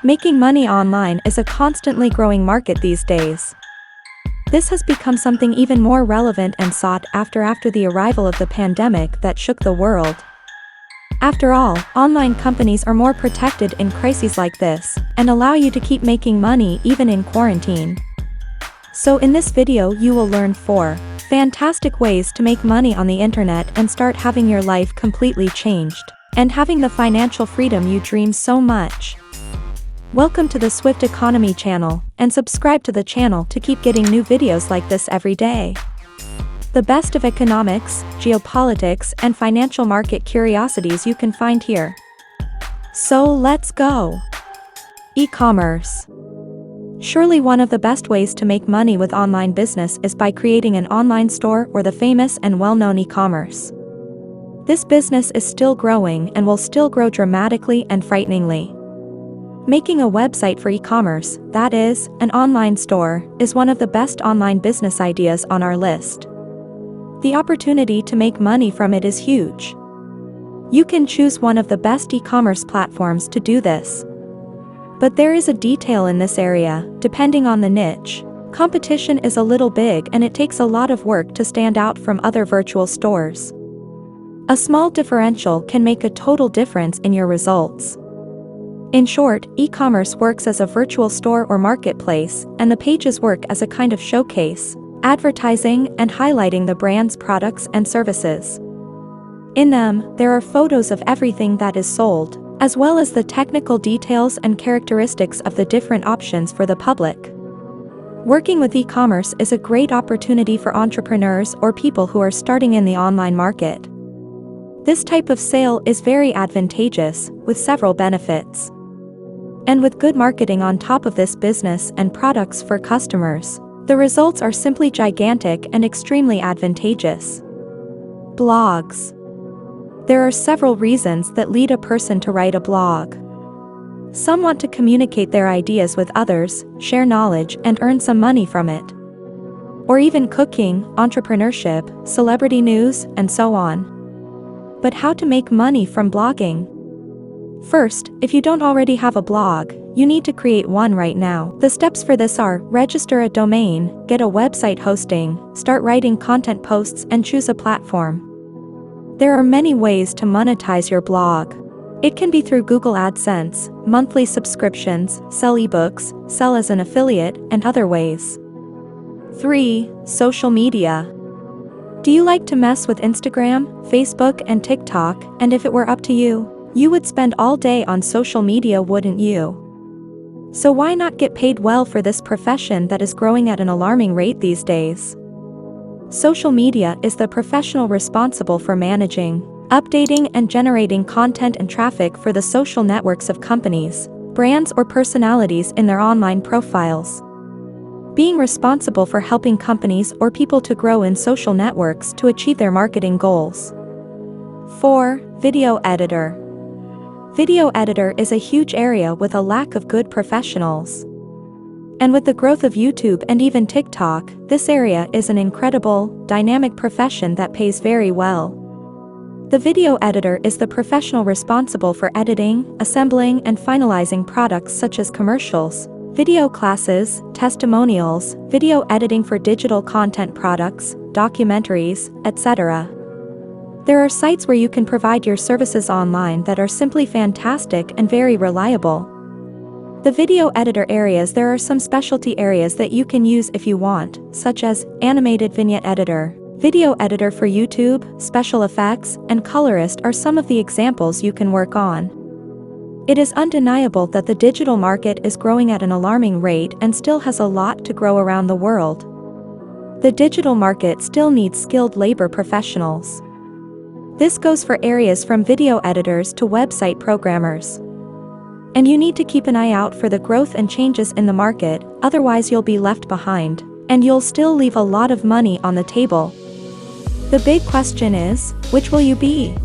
Making money online is a constantly growing market these days. This has become something even more relevant and sought after the arrival of the pandemic that shook the world. After all, online companies are more protected in crises like this, and allow you to keep making money even in quarantine. So in this video you will learn 4 fantastic ways to make money on the internet and start having your life completely changed, and having the financial freedom you dream so much. Welcome to the Swift Economy channel, and subscribe to the channel to keep getting new videos like this every day. The best of economics, geopolitics, and financial market curiosities you can find here. So let's go! E-commerce. Surely one of the best ways to make money with online business is by creating an online store or the famous and well-known e-commerce. This business is still growing and will still grow dramatically and frighteningly. Making a website for e-commerce, that is, an online store, is one of the best online business ideas on our list. The opportunity to make money from it is huge. You can choose one of the best e-commerce platforms to do this. But there is a detail in this area, depending on the niche. Competition is a little big and it takes a lot of work to stand out from other virtual stores. A small differential can make a total difference in your results. In short, e-commerce works as a virtual store or marketplace, and the pages work as a kind of showcase, advertising and highlighting the brand's products and services. In them, there are photos of everything that is sold, as well as the technical details and characteristics of the different options for the public. Working with e-commerce is a great opportunity for entrepreneurs or people who are starting in the online market. This type of sale is very advantageous, with several benefits. And with good marketing on top of this business and products for customers, the results are simply gigantic and extremely advantageous. Blogs. There are several reasons that lead a person to write a blog. Some want to communicate their ideas with others, share knowledge, and earn some money from it. Or even cooking, entrepreneurship, celebrity news, and so on. But how to make money from blogging? First, if you don't already have a blog, you need to create one right now. The steps for this are: register a domain, get a website hosting, start writing content posts, and choose a platform. There are many ways to monetize your blog. It can be through Google AdSense, monthly subscriptions, sell ebooks, sell as an affiliate, and other ways. 3. Social media. Do you like to mess with Instagram, Facebook, and TikTok? And if it were up to you, you would spend all day on social media, wouldn't you? So why not get paid well for this profession that is growing at an alarming rate these days? Social media is the professional responsible for managing, updating, and generating content and traffic for the social networks of companies, brands, or personalities in their online profiles. Being responsible for helping companies or people to grow in social networks to achieve their marketing goals. 4. Video editor. Video editor is a huge area with a lack of good professionals. And with the growth of YouTube and even TikTok, this area is an incredible, dynamic profession that pays very well. The video editor is the professional responsible for editing, assembling, and finalizing products such as commercials, video classes, testimonials, video editing for digital content products, documentaries, etc. There are sites where you can provide your services online that are simply fantastic and very reliable. The video editor areas, there are some specialty areas that you can use if you want, such as animated vignette editor, video editor for YouTube, special effects, and colorist are some of the examples you can work on. It is undeniable that the digital market is growing at an alarming rate and still has a lot to grow around the world. The digital market still needs skilled labor professionals. This goes for areas from video editors to website programmers. And you need to keep an eye out for the growth and changes in the market, otherwise you'll be left behind, and you'll still leave a lot of money on the table. The big question is, which will you be?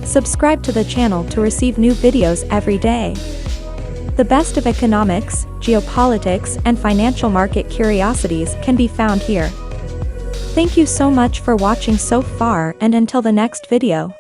Subscribe to the channel to receive new videos every day. The best of economics, geopolitics, and financial market curiosities can be found here. Thank you so much for watching so far, and until the next video.